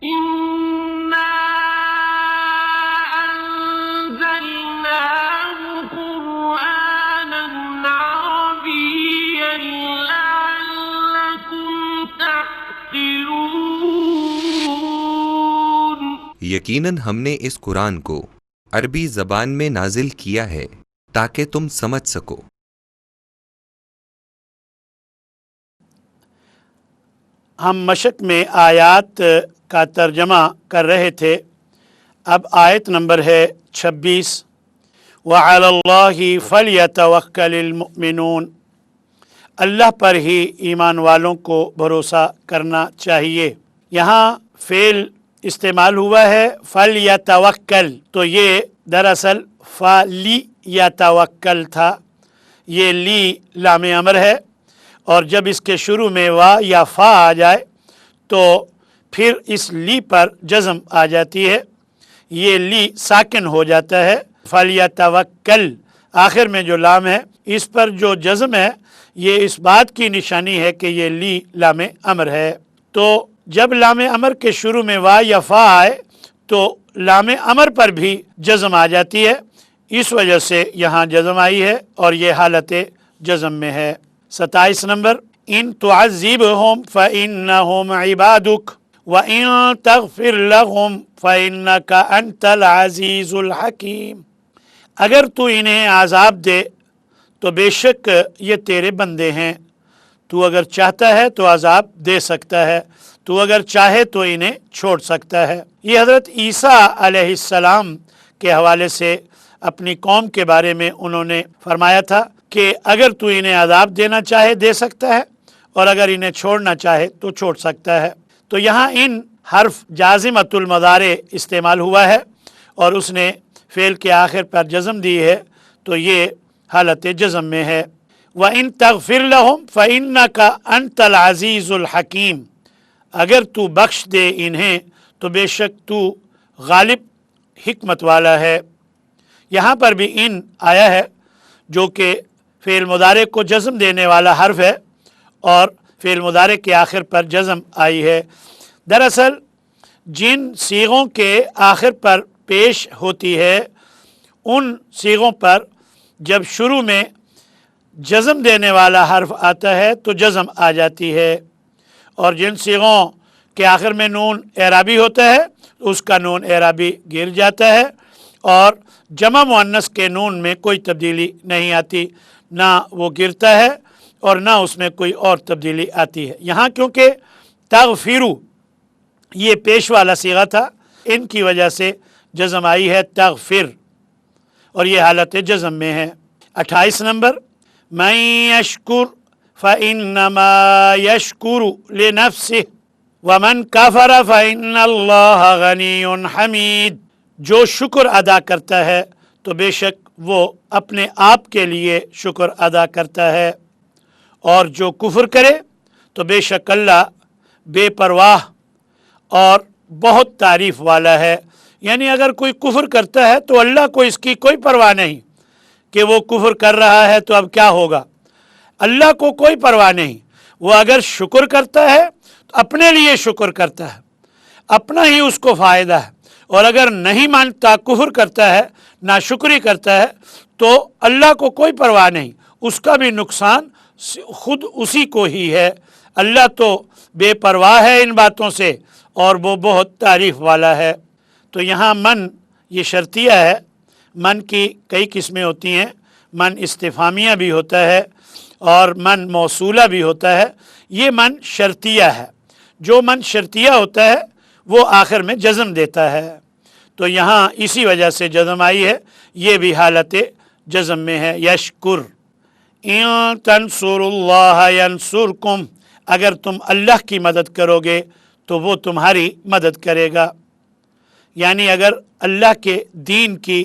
إنا أنزلناه قرآنا عربيا لعلكم تعقلون۔ یقیناً ہم نے اس قرآن کو عربی زبان میں نازل کیا ہے تاکہ تم سمجھ سکو۔ ہم مشق میں آیات کا ترجمہ کر رہے تھے، اب آیت نمبر ہے 26، وَعَلَى اللَّهِ فَلْيَتَوَكَّلِ الْمُؤْمِنُونَ، اللہ پر ہی ایمان والوں کو بھروسہ کرنا چاہیے۔ یہاں فعل استعمال ہوا ہے فَلْيَتَوَكَّل، تو یہ دراصل فَلْيَتَوَكَّل تھا، یہ لی لام امر ہے، اور جب اس کے شروع میں وا یا فا آ جائے تو پھر اس لی پر جزم آ جاتی ہے، یہ لی ساکن ہو جاتا ہے۔ فَلْيَتَوَكَّل آخر میں جو لام ہے اس پر جو جزم ہے یہ اس بات کی نشانی ہے کہ یہ لی لام امر ہے۔ تو جب لام امر کے شروع میں وا یا فا آئے تو لام امر پر بھی جزم آ جاتی ہے، اس وجہ سے یہاں جزم آئی ہے اور یہ حالت جزم میں ہے۔ 27 نمبر، ان تعذبهم فإنهم عبادك وإن تغفر لهم فإنك أنت العزيز الحكيم، اگر تو انہیں عذاب دے تو بے شک یہ تیرے بندے ہیں، تو اگر چاہتا ہے تو عذاب دے سکتا ہے، تو اگر چاہے تو انہیں چھوڑ سکتا ہے۔ یہ حضرت عیسیٰ علیہ السلام کے حوالے سے اپنی قوم کے بارے میں انہوں نے فرمایا تھا کہ اگر تو انہیں عذاب دینا چاہے دے سکتا ہے، اور اگر انہیں چھوڑنا چاہے تو چھوڑ سکتا ہے۔ تو یہاں ان حرف جازمۃ المضارع استعمال ہوا ہے اور اس نے فعل کے آخر پر جزم دی ہے، تو یہ حالت جزم میں ہے۔ وَإِن تَغْفِرْ لَهُمْ فَإِنَّكَ أَنْتَ الْعَزِيزُ الْحَكِيمُ، اگر تو بخش دے انہیں تو بے شک تو غالب حکمت والا ہے۔ یہاں پر بھی ان آیا ہے جو کہ فعل مضارع کو جزم دینے والا حرف ہے اور فعل مضارع کے آخر پر جزم آئی ہے۔ دراصل جن صیغوں کے آخر پر پیش ہوتی ہے ان صیغوں پر جب شروع میں جزم دینے والا حرف آتا ہے تو جزم آ جاتی ہے، اور جن صیغوں کے آخر میں نون اعرابی ہوتا ہے اس کا نون اعرابی گر جاتا ہے، اور جمع مؤنث کے نون میں کوئی تبدیلی نہیں آتی، نہ وہ گرتا ہے اور نہ اس میں کوئی اور تبدیلی آتی ہے۔ یہاں کیونکہ تغفرو یہ پیش والا صیغہ تھا، ان کی وجہ سے جزم آئی ہے تغفر، اور یہ حالت جزم میں ہے۔ 28 نمبر، من یشکر فإنما یشکر لنفسه ومن کفر فإن اللہ غنی حمید، جو شکر ادا کرتا ہے تو بے شک وہ اپنے آپ کے لیے شکر ادا کرتا ہے، اور جو کفر کرے تو بے شک اللہ بے پرواہ اور بہت تعریف والا ہے۔ یعنی اگر کوئی کفر کرتا ہے تو اللہ کو اس کی کوئی پرواہ نہیں کہ وہ کفر کر رہا ہے تو اب کیا ہوگا، اللہ کو کوئی پرواہ نہیں۔ وہ اگر شکر کرتا ہے تو اپنے لیے شکر کرتا ہے، اپنا ہی اس کو فائدہ ہے، اور اگر نہیں مانتا کفر کرتا ہے ناشکری کرتا ہے تو اللہ کو کوئی پرواہ نہیں، اس کا بھی نقصان خود اسی کو ہی ہے۔ اللہ تو بے پرواہ ہے ان باتوں سے اور وہ بہت تعریف والا ہے۔ تو یہاں من یہ شرطیہ ہے، من کی کئی قسمیں ہوتی ہیں، من استفہامیہ بھی ہوتا ہے اور من موصولہ بھی ہوتا ہے، یہ من شرطیہ ہے۔ جو من شرطیہ ہوتا ہے وہ آخر میں جزم دیتا ہے، تو یہاں اسی وجہ سے جزم آئی ہے، یہ بھی حالت جزم میں ہے۔ یشکر، ان تنصروا اللہ ینصرکم، اگر تم اللہ کی مدد کرو گے تو وہ تمہاری مدد کرے گا، یعنی اگر اللہ کے دین کی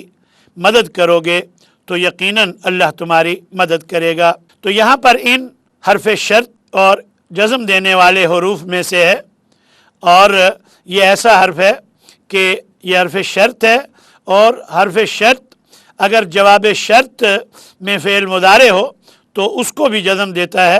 مدد کرو گے تو یقیناً اللہ تمہاری مدد کرے گا۔ تو یہاں پر ان حرف شرط اور جزم دینے والے حروف میں سے ہے، اور یہ ایسا حرف ہے کہ یہ حرف شرط ہے، اور حرف شرط اگر جواب شرط میں فعل مضارع ہو تو اس کو بھی جزم دیتا ہے،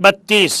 32,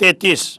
33,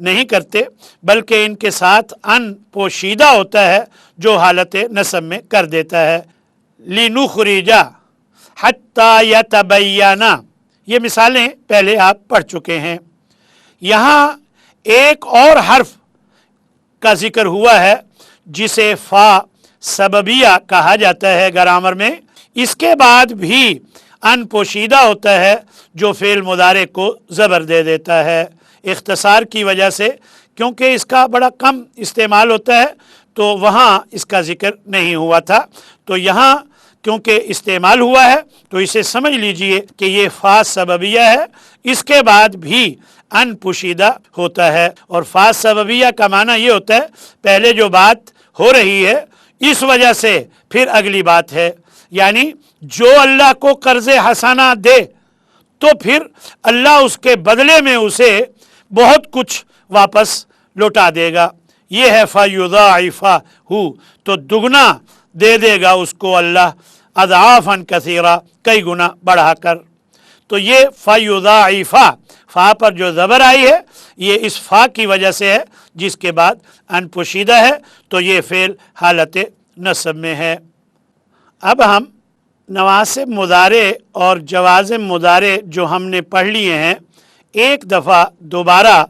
نہیں کرتے بلکہ ان کے ساتھ ان پوشیدہ ہوتا ہے جو حالت نصب میں کر دیتا ہے. لِنُخْرِجَ حَتَّى يَتَبَيَّنَ، یہ مثالیں پہلے آپ پڑھ چکے ہیں. یہاں ایک اور حرف کا ذکر ہوا ہے جسے فا سببیہ کہا جاتا ہے گرامر میں. اس کے بعد بھی ان پوشیدہ ہوتا ہے جو فعل مضارع کو زبر دے دیتا ہے. اختصار کی وجہ سے کیونکہ اس کا بڑا کم استعمال ہوتا ہے تو وہاں اس کا ذکر نہیں ہوا تھا، تو یہاں کیونکہ استعمال ہوا ہے تو اسے سمجھ لیجئے کہ یہ فا سببیہ ہے. اس کے بعد بھی ان پوشیدہ ہوتا ہے، اور فا سببیہ کا معنی یہ ہوتا ہے پہلے جو بات ہو رہی ہے اس وجہ سے پھر اگلی بات ہے. یعنی جو اللہ کو قرض حسنہ دے تو پھر اللہ اس کے بدلے میں اسے بہت کچھ واپس لوٹا دے گا. یہ ہے فَيُضَاعِفَهُ، تو دگنا دے دے گا اس کو اللہ، اضعافاً کثیرہ، کئی گنا بڑھا کر. تو یہ فَيُضَاعِفَ، فا پر جو زبر آئی ہے یہ اس فا کی وجہ سے ہے جس کے بعد ان پوشیدہ ہے، تو یہ فعل حالت نصب میں ہے. اب ہم نواسب مضارع اور جوازم مضارع جو ہم نے پڑھ لیے ہیں ایک دفعہ دوبارہ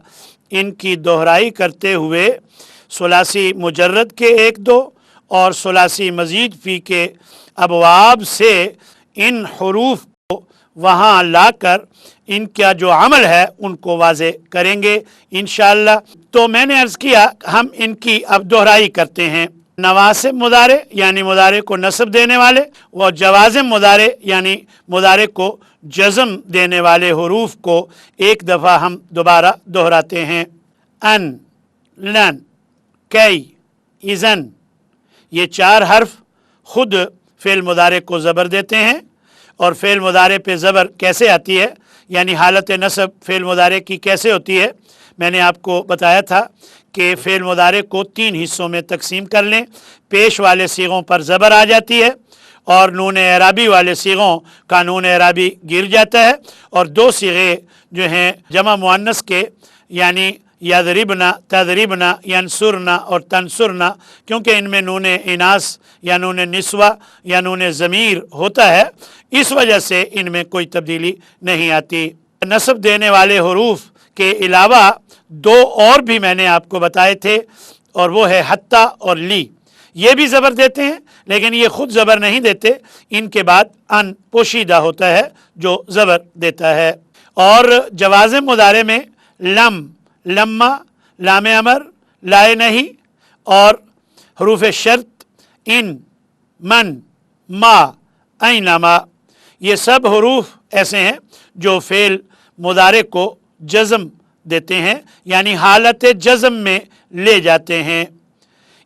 ان کی دہرائی کرتے ہوئے ثلاثی مجرد کے ایک دو اور ثلاثی مزید فی کے ابواب سے ان حروف کو وہاں لا کر ان کا جو عمل ہے ان کو واضح کریں گے انشاءاللہ. تو میں نے عرض کیا ہم ان کی اب دہرائی کرتے ہیں. نواسب مضارع یعنی مضارع کو نصب دینے والے، اور جوازم مضارع یعنی مضارع کو جزم دینے والے حروف کو ایک دفعہ ہم دوبارہ دہراتے ہیں. ان، لن، کی، اذن، یہ چار حرف خود فعل مضارع کو زبر دیتے ہیں. اور فعل مضارع پہ زبر کیسے آتی ہے، یعنی حالت نصب فعل مضارع کی کیسے ہوتی ہے، میں نے آپ کو بتایا تھا کہ فعل مضارع کو تین حصوں میں تقسیم کر لیں. پیش والے صیغوں پر زبر آ جاتی ہے اور نون اعرابی والے صیغوں کا نون اعرابی گر جاتا ہے، اور دو صیغے جو ہیں جمع مؤنث کے یعنی یضربنا، تضربنا، ینصرنا اور تنصرنا، کیونکہ ان میں نون اناث یا نون نسوہ یا نون ضمیر ہوتا ہے اس وجہ سے ان میں کوئی تبدیلی نہیں آتی. نصب دینے والے حروف کے علاوہ دو اور بھی میں نے آپ کو بتائے تھے، اور وہ ہے حتی اور لی. یہ بھی زبر دیتے ہیں لیکن یہ خود زبر نہیں دیتے، ان کے بعد ان پوشیدہ ہوتا ہے جو زبر دیتا ہے. اور جوازم مضارع میں لم، لما، لام امر، لائے نہیں اور حروف شرط ان، من، ما، اینما، یہ سب حروف ایسے ہیں جو فعل مضارع کو جزم دیتے ہیں یعنی حالت جزم میں لے جاتے ہیں.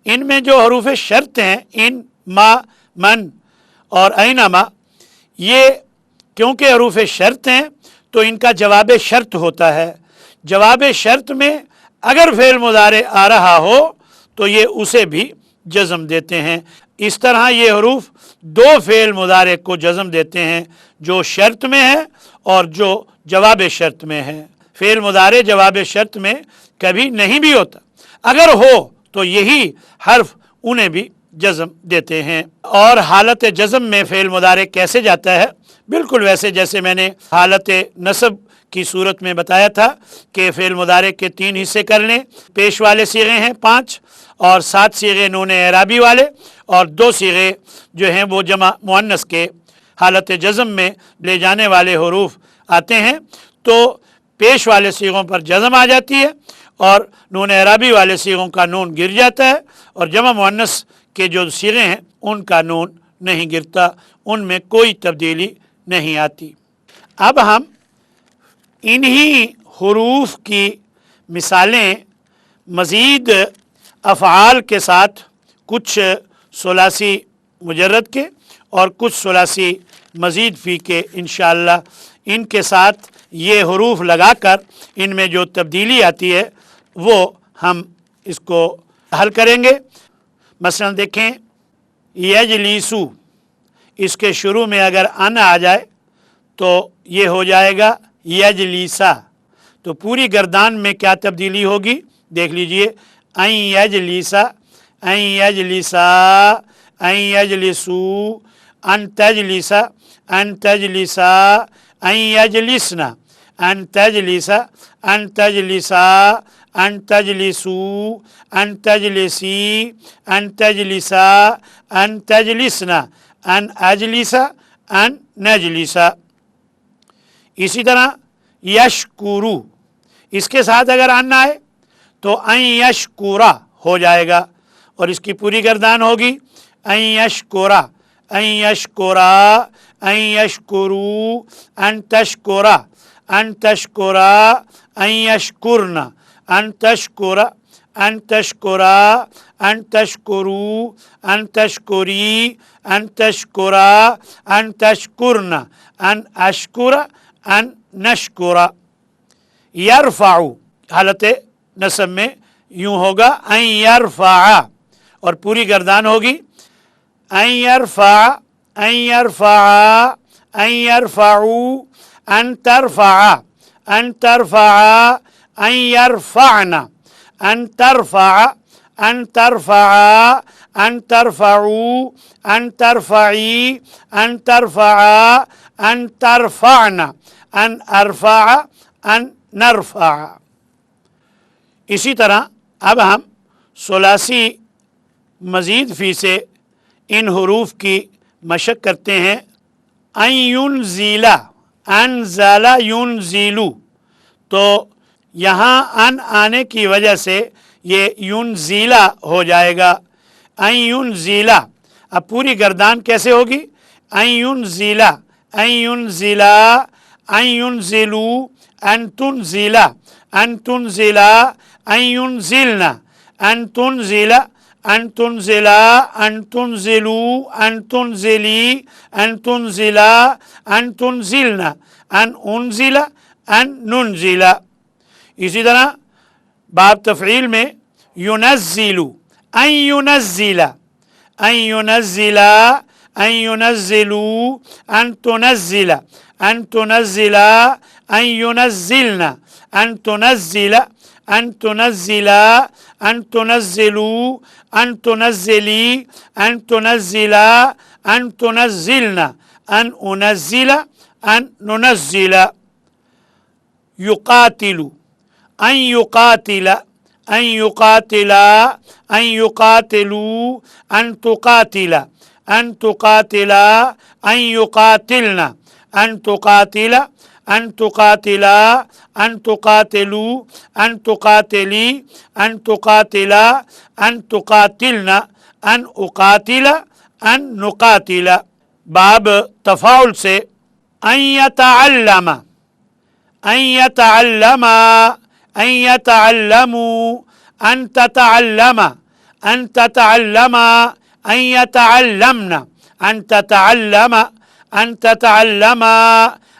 ان میں جو حروف شرط ہیں ان، ما، من اور اینما، یہ کیونکہ حروف شرط ہیں تو ان کا جواب شرط ہوتا ہے. جواب شرط میں اگر فعل مضارع آ رہا ہو تو یہ اسے بھی جزم دیتے ہیں. اس طرح یہ حروف دو فعل مضارع کو جزم دیتے ہیں، جو شرط میں ہے اور جو جواب شرط میں ہے. فعل مضارع جواب شرط میں کبھی نہیں بھی ہوتا، اگر ہو تو یہی حرف انہیں بھی جزم دیتے ہیں. اور حالت جزم میں فعل مضارع کیسے جاتا ہے، بالکل ویسے جیسے میں نے حالت نصب کی صورت میں بتایا تھا کہ فعل مضارع کے تین حصے کر لیں. پیش والے صیغے ہیں 5 اور 7 صیغے نون اعرابی والے، اور 2 صیغے جو ہیں وہ جمع مؤنث کے حالت جزم میں لے جانے والے حروف آتے ہیں. تو پیش والے صیغوں پر جزم آ جاتی ہے اور نون اعرابی والے صیغوں کا نون گر جاتا ہے، اور جمع مؤنث کے جو صیغے ہیں ان کا نون نہیں گرتا، ان میں کوئی تبدیلی نہیں آتی. اب ہم انہی حروف کی مثالیں مزید افعال کے ساتھ کچھ ثلاثی مجرد کے اور کچھ ثلاثی مزید فی کے انشاءاللہ ان کے ساتھ یہ حروف لگا کر ان میں جو تبدیلی آتی ہے وہ ہم اس کو حل کریں گے. مثلا دیکھیں یجلیسو، اس کے شروع میں اگر ان آ جائے تو یہ ہو جائے گا یجلیسا. تو پوری گردان میں کیا تبدیلی ہوگی دیکھ لیجئے. ان یجلسا، ان یجلسا، ان یجلسو، ان تجلسا، ان تجلسا، ان یجلسنا، ان تجلسا، ان تجلسا، ان تجلسو، ان تجلسی، ان تجلسا، ان تجلسنا، ان اجلسا، ان نجلسا. اسی طرح یشکرو، اس کے ساتھ اگر ان آئے تو ان یشکورا ہو جائے گا اور اس کی پوری گردان ہوگی ان یشکورا، ان یشکورا، ان یشکرو، ان تشکورا، ان تشکورا، ان یشکرنا، ان تشکورا، ان تشکورا، ان تشکرو، ان تشکری، ان تشکورا، ان تشکرنا، ان اشکرا، ان نشکرا. یرفعو حالت نصب میں یوں ہوگا ان یرفع اور پوری گردان ہوگی ان یرفع، ان یرفع، ان یرفعو، ان ترفع، ان ترفع، ان یرفعنا، ان ترفع، ان ترفع، ان ترفعو، ان ترفعی، ان ترفع، ان ترفعنا، ان ارفع، ان نرفع. اسی طرح اب ہم ثلاثی مزید فی سے ان حروف کی مشق کرتے ہیں. ان ینزیلا، انزالا ینزیلو، تو یہاں ان آنے کی وجہ سے یہ ینزیلا ہو جائے گا. ان ینزیلا، اب پوری گردان کیسے ہوگی ان ینزیلا، ان ینزیلا، ان ینزلو، ان تنزیلا، ان تنزلا، ان ینزلنا، ان تنزلا، ان تنزلا، ان تنزلو، ان تنزلی، ان تنزلا، ان تنزلنا، ان انزلا، ان ننزلا. اسی طرح باب تفعیل میں ینزلو، ان ینزلا، ان ینزلا، ان ینزلو، ان تنزلا، ان تنزلا، ان ینزلنا، ان تنزلا، ان تنزلا، ان تنزلو، ان تنزلی، ان تنزلا، ان تنزلنا، ان انزلا، ان ننزلا. یقاتلو، ان یقاتلا، ان یقاتلا، ان یقاتلو، ان تقاتلا، ان تقاتلا، ان یقاتلنا، ان تقاتلا، ان تقاتلا، ان تقاتلو، ان تقاتلی، ان تقاتلا، ان تقاتلنا، ان اقاتلا، ان نقاتلا. باب تفاعل سے ان یتعلم، ان یتعلم، ان یتعلموا، ان تتعلم، ان تتعلم، ان یتعلمنا، ان تتعلم، ان تتعلم،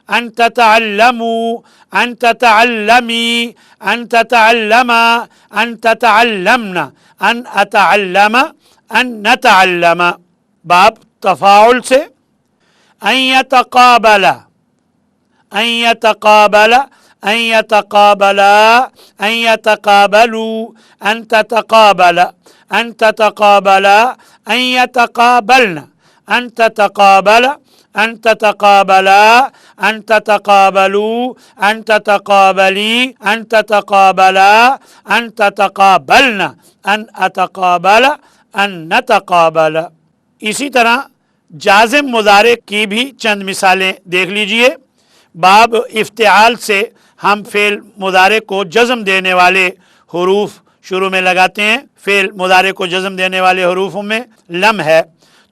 ان تتعلموا، ان تتعلمی، ان تتعلم، ان تتعلمنا، ان اتعلم، ان نتعلم. باب تفاعل سے ان یتقابل، ان یتقابل، ان یتقابلا، ان یتقابلوا، ان تتقابل، ان تتقابلا، ان یتقابلنا، ان تتقابل، ان تتقابلا، ان تتقابلوا، ان تتقابلی، ان تتقابلا، ان تتقابلنا، ان اتقابل، ان نتقابل. اسی طرح جازم مضارع کی بھی چند مثالیں دیکھ لیجئے. باب افتعال سے ہم فعل مضارع کو جزم دینے والے حروف شروع میں لگاتے ہیں. فعل مضارع کو جزم دینے والے حروفوں میں لم ہے.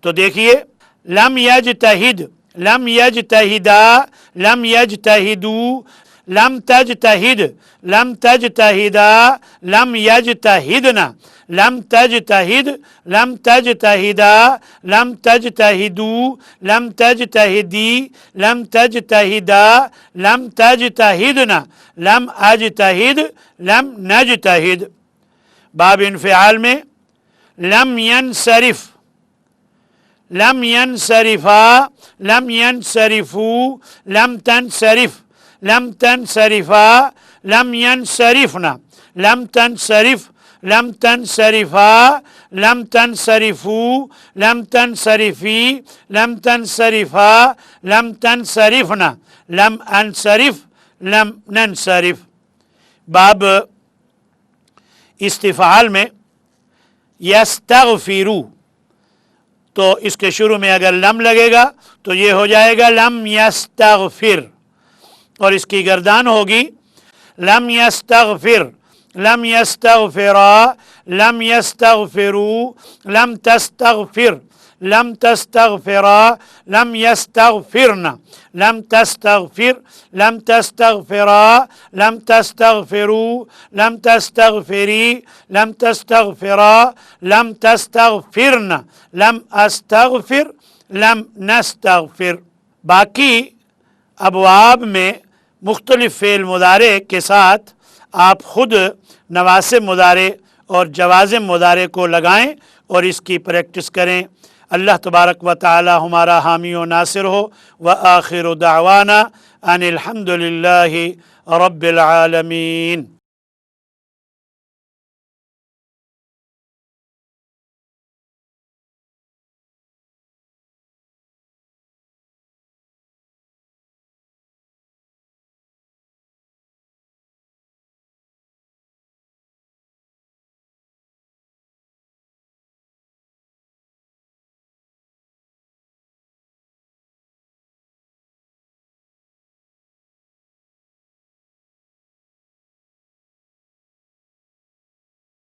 تو دیکھیے لم یجتہد، لم یجتہدا، لم یجتہدو، لم تجتہد، لم تجتہدا، لم یجتہدنا، لم تجتہد، لم تجتہدا، لم تجتہدو، لم تجتہدی، لم تجتہدا، لم تجتہدنا، لم اجتہد، لم نجتہد. باب انفعال میں لم ینصرف، لم ینصرفا، لم ینصرفو، لم تنصرف، لم تنصرفا، لم ينصرفنا لم تنصرف لم تنصرفا لم تنصرفوا لم تنصرفي لم تنصرفا لم تنصرفنا لم انصرف لم ننصرف. باب استفعال میں یستغفرو تو اس کے شروع میں اگر لم لگے گا تو یہ ہو جائے گا لم یستغفر، اور اس کی گردان ہوگی لم یستغفر لم یستغفرا لم یستغفروا لم تستغفر لم تستغفرا لم یستغفرنا لم تستغفر لم تستغفرا لم تستغفروا لم تستغفری لم تستغفرا لم تستغفرنا لم استغفر لم نستغفر. باقی ابواب میں مختلف فعل مضارع کے ساتھ آپ خود نواسب مضارع اور جوازم مضارع کو لگائیں اور اس کی پریکٹس کریں. اللہ تبارک و تعالی ہمارا حامی و ناصر ہو. وآخر دعوانا ان الحمد للہ رب العالمین.